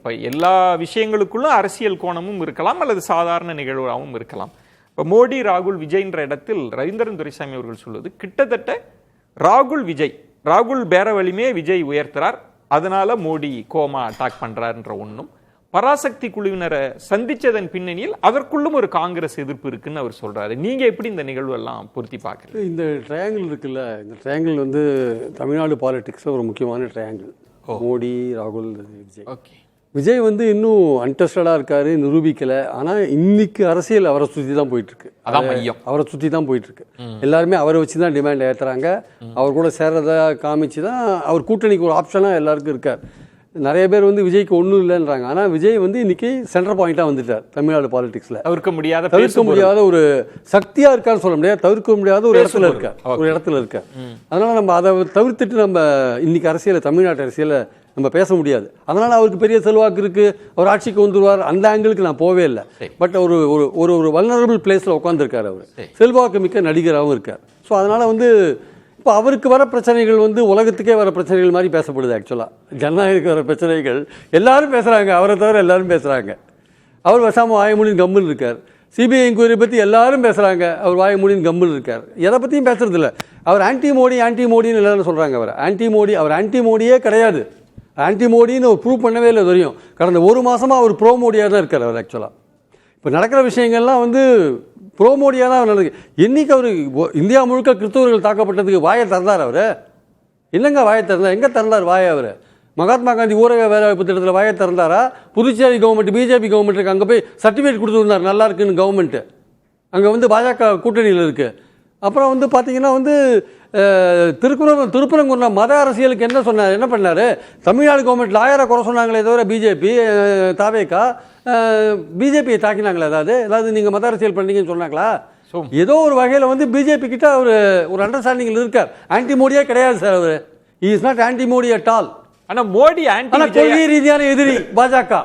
இப்போ எல்லா விஷயங்களுக்குள்ளும் அரசியல் கோணமும் இருக்கலாம் அல்லது சாதாரண நிகழ்வாகவும் இருக்கலாம். இப்போ மோடி, ராகுல், விஜய்ன்ற இடத்தில் ரவீந்திரன் துரைசாமி அவர்கள் சொல்வது கிட்டத்தட்ட ராகுல் பேர வலிமையை விஜய் உயர்த்துறார், அதனால மோடி கோமா அட்டாக் பண்றாருன்ற ஒன்றும், பராசக்தி குழுவினரை சந்திச்சதன் பின்னணியில் அதற்குள்ளும் ஒரு காங்கிரஸ் எதிர்ப்பு இருக்குன்னு அவர் சொல்றாரு. நீங்க எப்படி இந்த நிகழ்வு எல்லாம் பொருத்தி பார்க்குறீங்க? இந்த ட்ரையாங்கிள் இருக்குல்ல, இந்த ட்ரையாங்கிள் வந்து தமிழ்நாடு பாலிடிக்ஸில் ஒரு முக்கியமான ட்ரையாங்கிள். மோடி, ராகுல், விஜய். ஓகே, விஜய் வந்து இன்னும் அன்டெஸ்டடாக இருக்காரு, நிரூபிக்கலை. ஆனால் இன்னைக்கு அரசியல் அவரை சுற்றி தான் போயிட்டுருக்கு. அதான் மையம், அவரை சுற்றி தான் போயிட்டுருக்கு. எல்லாருமே அவரை வச்சு தான் டிமாண்ட் ஏற்றுறாங்க. அவர் கூட சேர்றதை காமிச்சு தான் அவர் கூட்டணிக்கு ஒரு ஆப்ஷனாக எல்லாருக்கும் இருக்கார். நிறைய பேர் வந்து விஜய்க்கு ஒன்றும் இல்லைன்றாங்க. ஆனால் விஜய் வந்து இன்னைக்கு சென்டர் பாயிண்டாக வந்துட்டார் தமிழ்நாடு பாலிடிக்ஸில். தவிர்க்க முடியாத ஒரு சக்தியாக இருக்கான்னு சொல்ல முடியாது, தவிர்க்க முடியாத ஒரு இடத்துல இருக்கார். அதனால் நம்ம அதை தவிர்த்துட்டு நம்ம இன்னைக்கு அரசியலை, தமிழ்நாட்டு அரசியலை நம்ம பேச முடியாது. அதனால் அவருக்கு பெரிய செல்வாக்கு இருக்குது, அவர் ஆட்சிக்கு வந்துடுவார், அந்த ஆங்கிளுக்கு நான் போவே இல்லை. பட் ஒரு ஒரு ஒரு வல்னரபிள் பிளேஸில் உட்காந்துருக்கார். அவர் செல்வாக்கு மிக்க நடிகராகவும் இருக்கார். ஸோ அதனால் வந்து இப்போ அவருக்கு வர பிரச்சனைகள் வந்து உலகத்துக்கே வர பிரச்சனைகள் மாதிரி பேசப்படுது. ஆக்சுவலாக ஜனநாயகத்துக்கு வர பிரச்சனைகள் எல்லாரும் பேசுகிறாங்க, அவரை தவிர எல்லாரும் பேசுகிறாங்க. அவர் வசாமல் வாயமொழியின் கம்மல் இருக்கார். சிபிஐ இன்கொயரி பற்றி எல்லாரும் பேசுகிறாங்க, அவர் வாயமொழியின் கம்மல் இருக்கார். எதை பற்றியும் பேசுறதில்ல. அவர் ஆன்டி மோடின்னு எல்லாரும் சொல்கிறாங்க. அவர் ஆன்டி மோடியே கிடையாது. ஆன்டி மோடின்னு அவர் ப்ரூவ் பண்ணவே இல்லை தெரியும். கடந்த ஒரு மாதமாக அவர் ப்ரோ மோடியாக தான் இருக்கார். அவர் ஆக்சுவலாக இப்போ நடக்கிற விஷயங்கள்லாம் வந்து ப்ரோ மோடியாக தான் நடக்குது. என்றைக்கு அவர் இந்தியா முழுக்க கிறிஸ்தவர்கள் தாக்கப்பட்டதுக்கு வாயை திறந்தார்? அவர் இல்லைங்க வாயை திறந்தார். எங்கே திறந்தார் வாயை? அவர் மகாத்மா காந்தி ஊரக வேலைவாய்ப்பு திட்டத்தில் வாயை திறந்தாரா? புதுச்சேரி கவர்மெண்ட், பிஜேபி கவர்மெண்ட்டுக்கு அங்கே போய் சர்டிஃபிகேட் கொடுத்துருந்தார், நல்லா இருக்குன்னு கவர்மெண்ட்டு. அங்கே வந்து பாஜக கூட்டணியில் இருக்குது. அப்புறம் வந்து பார்த்தீங்கன்னா வந்து திருப்பரங்குன்ற மத அரசியலுக்கு என்ன பண்ணார்? தமிழ்நாடு கவர்மெண்ட் லாயரை குறை சொன்னாங்களே தவிர பிஜேபி, தாவேகா பிஜேபியை தாக்கினாங்களா? ஏதாவது நீங்கள் மத அரசியல் பண்ணீங்கன்னு சொன்னாங்களா? ஏதோ ஒரு வகையில் வந்து பிஜேபி கிட்ட ஒரு அண்டர்ஸ்டாண்டிங்கில் இருக்கார். ஆன்டி மோடியே கிடையாது சார். அவர் is not anti Modi at all. ஆனா மோடி கொள்கை ரீதியான எதிரி பாஜக,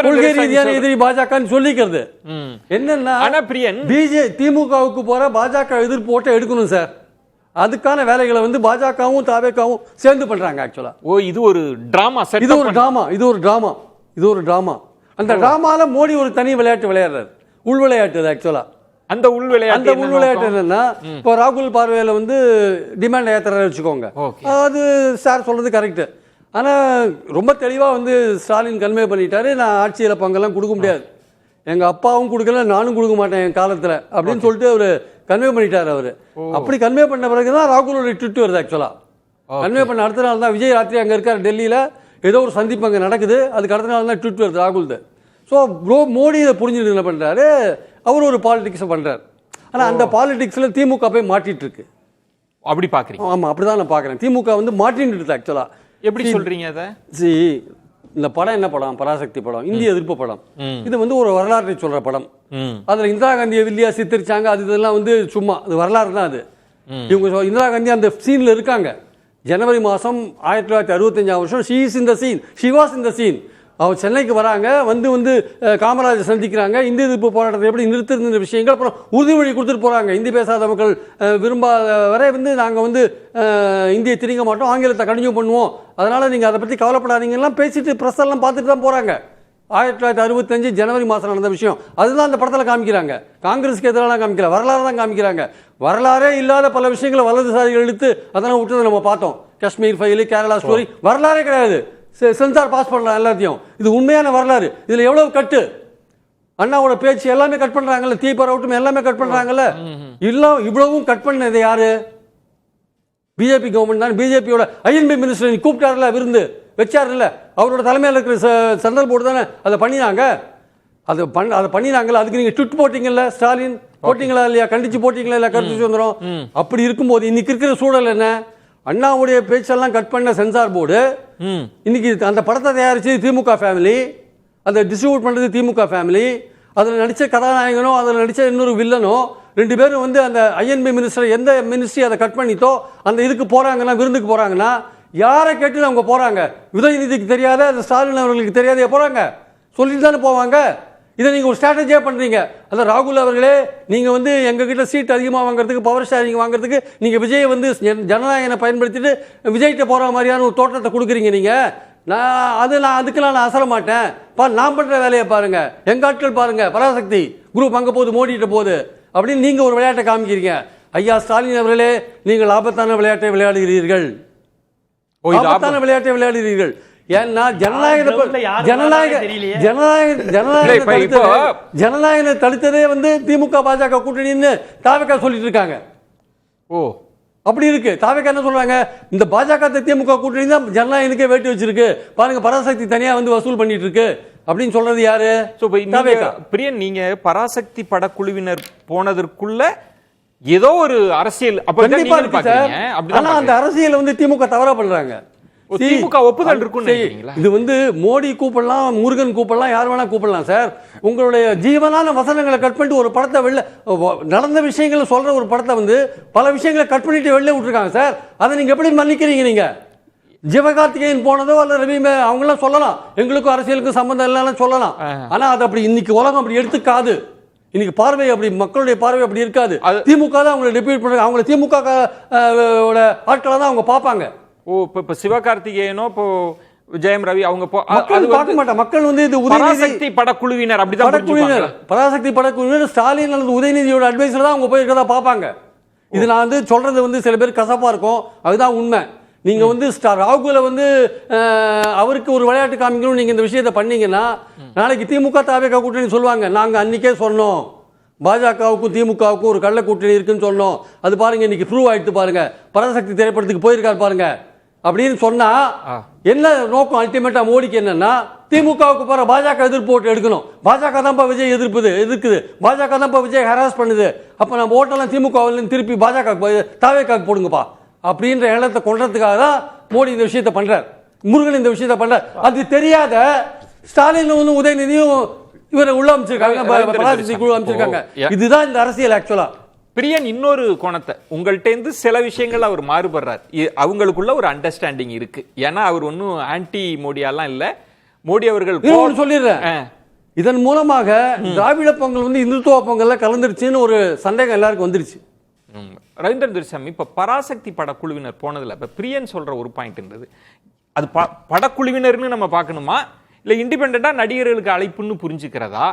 கொள்கை ரீதியான எதிரி பாஜகன்னு சொல்லிக்கிறது என்னன்னா, திமுகவுக்கு போற பாஜக எதிர்ப்பு ஓட்ட எடுக்கணும் சார். அதுக்கான வேலைகளை வந்து பாஜகவும் தாவேகாவும் சேர்ந்து பண்றாங்க. ஆக்சுவலா இது ஒரு டிராமா. இது ஒரு டிராமா. அந்த டிராமால மோடி ஒரு தனி விளையாட்டு விளையாடுறாரு, உள் விளையாட்டு. ஆக்சுவலா அந்த உள் விளையாட்டு என்னன்னா, இப்போ ராகுல் பார்வையில வந்து டிமாண்ட் ஏத்துறாரு வச்சுக்கோங்க, அது சார் சொல்றது கரெக்ட். ஆனால் ரொம்ப தெளிவாக வந்து ஸ்டாலின் கன்வே பண்ணிட்டாரு, நான் ஆட்சியில் பங்கெல்லாம் கொடுக்க முடியாது, எங்கள் அப்பாவும் கொடுக்கல, நானும் கொடுக்க மாட்டேன் என் காலத்தில் அப்படின்னு சொல்லிட்டு அவர் கன்வே பண்ணிட்டார். அவர் அப்படி கன்வே பண்ண பிறகு தான் ராகுலோட ட்விட் வருது. ஆக்சுவலாக கன்வே பண்ண அடுத்த நாள் தான் விஜய் ராத்திரி அங்கே இருக்கார் டெல்லியில், ஏதோ ஒரு சந்திப்பு அங்கே நடக்குது, அதுக்கு அடுத்த நாள் தான் ட்விட் வருது ராகுல்து. ஸோ மோடி இதை புரிஞ்சுட்டு என்ன பண்ணுறாரு, அவர் ஒரு பாலிடிக்ஸை பண்ணுறாரு. ஆனால் அந்த பாலிடிக்ஸில் திமுக போய் மாட்டிட்டு இருக்கு. அப்படி பார்க்குறீங்க? ஆமாம், அப்படி தான் நான் பார்க்குறேன். திமுக வந்து மாட்டின்னு இருக்கு. ஆக்சுவலாக எப்படி சொல்றீங்க அதை? இந்த படம் என்ன படம்? பராசக்தி படம், இந்திய எதிர்ப்பு படம். இது வந்து ஒரு வரலாற்றை சொல்ற படம். அதுல இந்திரா காந்தியை வில்லியா சித்தரிச்சாங்க, அது இதெல்லாம் வந்து சும்மா அது வரலாறு தான். அது இவங்க இந்திரா காந்தி அந்த சீன்ல இருக்காங்க. ஜனவரி மாதம் 1965 வருஷம் she is in the scene, she was in the scene. அவர் சென்னைக்கு வராங்க, வந்து காமராஜர் சந்திக்கிறாங்க, இந்திய எதிர்ப்பு போராட்டத்தை எப்படி நிறுத்திருந்த விஷயங்கள், அப்புறம் உறுதிமொழி கொடுத்துட்டு போறாங்க. இந்தி பேசாத மக்கள் விரும்பாத வரை வந்து நாங்கள் வந்து இந்தியை திணிக்க மாட்டோம், ஆங்கிலத்தை கண்டினியூ பண்ணுவோம், அதனால நீங்கள் அதை பற்றி கவலைப்படாதீங்கலாம் பேசிட்டு ப்ரெஸ் எல்லாம் பார்த்துட்டு தான் போறாங்க. 1965 ஜனவரி மாதம் நடந்த விஷயம் அதுதான் அந்த படத்தில் காமிக்கிறாங்க. காங்கிரஸுக்கு எதிராக காமிக்கல, வரலாறு தான் காமிக்கிறாங்க. வரலாறே இல்லாத பல விஷயங்களை வலதுசாரிகள் எடுத்து அதெல்லாம் விட்டு நம்ம பார்த்தோம். காஷ்மீர் ஃபைலு, கேரளா ஸ்டோரி, வரலாறே கிடையாது. சென்சார் பாஸ் பண்ணலாம் எல்லாத்தையும். இது உண்மையான வரலாறு. இதுல எவ்வளவு கட்டு, அண்ணாவோட பேச்சு எல்லாமே கட் பண்றாங்கல்ல, தீபர் அவுட்டும் எல்லாமே கட் பண்றாங்கல்ல. இவ்வளவும் கட் பண்ணது யாரு? பிஜேபி கவர்மெண்ட் தான். பிஜேபியோட ஐஎன்பி மினிஸ்டர் கூப்பிட்டாருல, விருந்து வச்சாரு இல்ல, அவரோட தலைமையில் இருக்கிற சென்ட்ரல் போர்டு தானே அதை பண்ணினாங்க. அதை பண்ணினாங்கல்ல, அதுக்கு நீங்க ட்விட் போட்டீங்கல்ல, ஸ்டாலின் போட்டீங்களா இல்லையா, கண்டிச்சு போட்டீங்களா இல்லையா, கருத்து சுதந்திரம். அப்படி இருக்கும்போது இன்னைக்கு இருக்கிற சூழல் என்ன? அண்ணாவுடைய பேச்செல்லாம் கட் பண்ண சென்சார் போர்டு இன்னைக்கு அந்த படத்தை தயாரிச்சு திமுக ஃபேமிலி, அதை டிஸ்ட்ரிபியூட் பண்றது திமுக ஃபேமிலி, அதில் நடிச்ச கதாநாயகனோ அதில் நடிச்ச இன்னொரு வில்லனோ ரெண்டு பேரும் வந்து அந்த ஐஎன்பி மினிஸ்டர் எந்த மினிஸ்ட்ரி அதை கட் பண்ணித்தோ அந்த இதுக்கு போறாங்கன்னா, விருந்துக்கு போறாங்கன்னா யாரை கேட்டு அவங்க போறாங்க? உதயநிதிக்கு தெரியாத, அந்த ஸ்டாலின் அவர்களுக்கு தெரியாத போறாங்க, சொல்லிட்டு தானே போவாங்க. இதை நீங்கள் ஒரு ஸ்ட்ராட்டஜியாக பண்ணுறீங்க. அதான் ராகுல் அவர்களே, நீங்கள் வந்து எங்ககிட்ட சீட் அதிகமாக வாங்குறதுக்கு, பவர் ஷேரிங் வாங்குறதுக்கு நீங்கள் விஜயை வந்து ஜனநாயகனை பயன்படுத்திட்டு விஜய்கிட்ட போகிற மாதிரியான ஒரு தோற்றத்தை கொடுக்குறீங்க. நீங்கள் நான் அதுக்கெல்லாம் நான் அசர மாட்டேன். நான் பண்ற வேலையை பாருங்க, எங்க ஆட்கள் பாருங்க, பராசக்தி குரூப் அங்க போகுது, மோடிட்ட போகுது அப்படின்னு நீங்க ஒரு விளையாட்டை காமிக்கிறீங்க. ஐயா ஸ்டாலின் அவர்களே, நீங்கள் ஆபத்தான விளையாட்டை விளையாடுகிறீர்கள். ஆபத்தான விளையாட்டை விளையாடுகிறீர்கள். ஏன்னா ஜனநாயக தடுத்ததே வந்து திமுக பாஜக கூட்டணின்னு தாவேகா சொல்லிட்டு இருக்காங்க. ஓ, அப்படி இருக்கு. தாவேகா என்ன சொல்றாங்க, இந்த பாஜக திமுக கூட்டணி தான் ஜனநாயகனுக்கே வேட்டி வச்சிருக்கு பாருங்க, பராசக்தி தனியா வந்து வசூல் பண்ணிட்டு இருக்கு அப்படின்னு சொல்றது யாரு? பிரியன், நீங்க பராசக்தி படக்குழுவினர் போனதற்குள்ள ஏதோ ஒரு அரசியல் அந்த அரசியல் வந்து திமுக தவறா பண்றாங்க. திமுக ஒப்புதல் இருக்கும். இது வந்து மோடி கூப்பிடலாம், முருகன் கூப்பிடலாம், யார் வேணா கூப்பிடலாம் சார். உங்களுடைய ஜீவனான வசனங்களை கட் பண்ணிட்டு ஒரு படத்தை வெளில நடந்த விஷயங்களை சொல்ற ஒரு படத்தை வந்து பல விஷயங்களை கட் பண்ணிட்டு வெளில விட்டுருக்காங்க சார். அதை நீங்க எப்படி மன்னிக்கிறீங்க? நீங்க சிவகார்த்திகேயன் போனதோ அல்ல ரவி அவங்களாம் சொல்லலாம், எங்களுக்கும் அரசியலுக்கும் சம்பந்தம் இல்லைன்னு சொல்லலாம். ஆனா அது அப்படி இன்னைக்கு உலகம் அப்படி எடுத்துக்காது. இன்னைக்கு பார்வை அப்படி, மக்களுடைய பார்வை அப்படி இருக்காது. திமுக தான் அவங்களை டிபீட் பண்றாங்க. அவங்களை திமுக ஆட்களை தான் அவங்க பார்ப்பாங்க. ஓ, இப்ப சிவகார்த்திகேயனோ இப்போ ஜெயம் ரவி அவங்க பார்க்க மாட்டாங்க. மக்கள் வந்து இது பராசக்தி படக்குழுவினர் அப்படிதான் படக்குழுவினர், பராசக்தி படக்குழுவினர் ஸ்டாலின் அல்லது உதயநிதியோட அட்வைசர் தான் அவங்க போய் இருக்கதா பார்ப்பாங்க. இது நான் வந்து சொல்றது வந்து சில பேர் கசப்பா இருக்கும், அதுதான் உண்மை. நீங்க வந்து ராகுல வந்து அவருக்கு ஒரு விளையாட்டு காமிக்கணும் நீங்க இந்த விஷயத்தை பண்ணீங்கன்னா நாளைக்கு திமுக தாவேகா கூட்டணி சொல்லுவாங்க, நாங்க அன்னைக்கே சொன்னோம் பாஜகவுக்கும் திமுகவுக்கும் ஒரு கள்ள கூட்டணி இருக்குன்னு சொன்னோம், அது பாருங்க இன்னைக்கு ப்ரூவ் ஆயிட்டு பாருங்க, பராசக்தி திரைப்படத்துக்கு போயிருக்காரு பாருங்க அப்படின்னு சொன்னா என்ன நோக்கம்? அல்டிமேட்டா மோடிக்கு என்னன்னா திமுகவுக்கு போற பாஜக எதிர்ப்பு ஓட்டு எடுக்கணும். பாஜக தான் விஜய் எதிர்க்குது, பாஜக தான் விஜய் ஹராஸ் பண்ணுது, அப்ப நம்ம ஓட்டெல்லாம் திமுக திருப்பி பாஜக தாவேக்காக்கு போடுங்கப்பா அப்படின்ற எண்ணத்தை கொண்டதுக்காக தான் மோடி இந்த விஷயத்தை பண்றார், முருகன் இந்த விஷயத்தை பண்றார். அது தெரியாத ஸ்டாலின் உதயநிதியும் இவரை உள்ள அமைச்சிருக்காங்க. இதுதான் இந்த அரசியல். ஆக்சுவலா பிரியன், இன்னொரு கோணத்தை உங்கள்ட்ட இருந்து சில விஷயங்கள் அவர் மாறுபடுறார். அவங்களுக்குள்ள ஒரு அண்டர்ஸ்டாண்டிங் இருக்கு. ஏன்னா அவர் ஒன்னும் ஆன்டி மோடியாலாம் இல்ல. மோடி அவர்கள் சொல்லிடுறேன், இதன் மூலமாக திராவிட பொங்கல் வந்து இந்துத்துவ பொங்கல்ல கலந்துருச்சுன்னு ஒரு சந்தேகம் எல்லாருக்கும் வந்துருச்சு. ரவீந்திரன் துரைசாமி, இப்ப பராசக்தி படக்குழுவினர் போனதுல இப்ப பிரியன் சொல்ற ஒரு பாயிண்ட் இருந்தது, அது படக்குழுவினர்னு நம்ம பார்க்கணுமா இல்ல இண்டிபெண்டா நடிகர்களுக்கு அழைப்புன்னு புரிஞ்சுக்கிறதா,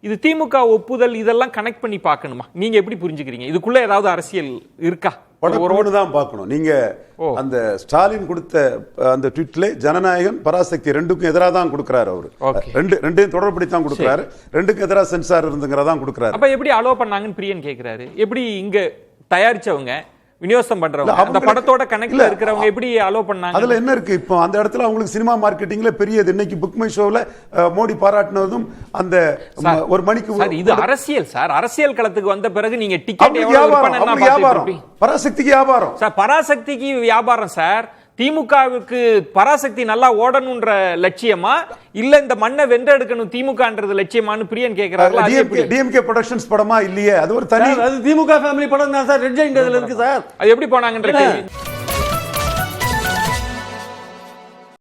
இது திமுக ஒப்புதல் இதெல்லாம் கனெக்ட் பண்ணி பார்க்கணுமா? நீங்க எப்படி புரிஞ்சுக்கிறீங்க? இதுக்குள்ள ஏதாவது அரசியல் இருக்கா? படக்குழு தான் பார்க்கணும். நீங்க அந்த ஸ்டாலின் கொடுத்த அந்த ட்வீட்ல ஜனநாயகம் பராசக்தி ரெண்டுக்கும் எதிராக தான் கொடுக்கிறாரு. அவரு ரெண்டையும் தொடர்படி தான் கொடுக்கிறாரு. ரெண்டுக்கும் எதிராக சென்சார் இருந்துங்கிறதா கொடுக்கிறாரு. அப்ப எப்படி அலோ பண்ணாங்கன்னு பிரியன் கேட்கிறாரு. எப்படி இங்க தயாரிச்சவங்க விநியோகம் பண்றவங்க அந்த படத்தோட கனெக்ட்ல இருக்கிறவங்க எப்படி அலோ பண்ணாங்க? அதுல என்ன இருக்கு? இப்போ அந்த இடத்துல அவங்களுக்கு சினிமா மார்க்கெட்டிங்ல பெரிய இன்னைக்கு புக் மை ஷோல மோடி பாராட்டினதும் அந்த ஒரு மணிக்கு இது அரசியல் சார். அரசியல் களத்துக்கு வந்த பிறகு நீங்க டிக்கெட் எவ்வளவு பராசக்திக்கு வியாபாரம் சார், பராசக்திக்கு வியாபாரம் சார். திமுகவுக்கு பராசக்தி நல்லா ஓடணும்ன்ற லட்சியமா இல்ல இந்த மண்ணை வென்றெடுக்கணும் திமுகன்றது லட்சியமானு பிரியன் கேக்குறாரு. டிஎம்கே ப்ரொடக்ஷன்ஸ் படமா இல்லையே, அது ஒரு தனி திமுக ஃபேமிலி படம் தான் சார். ரெட் ஜெயிண்ட் அதுல இருக்கு சார். அது எப்படி போனாங்கன்ற கேள்வி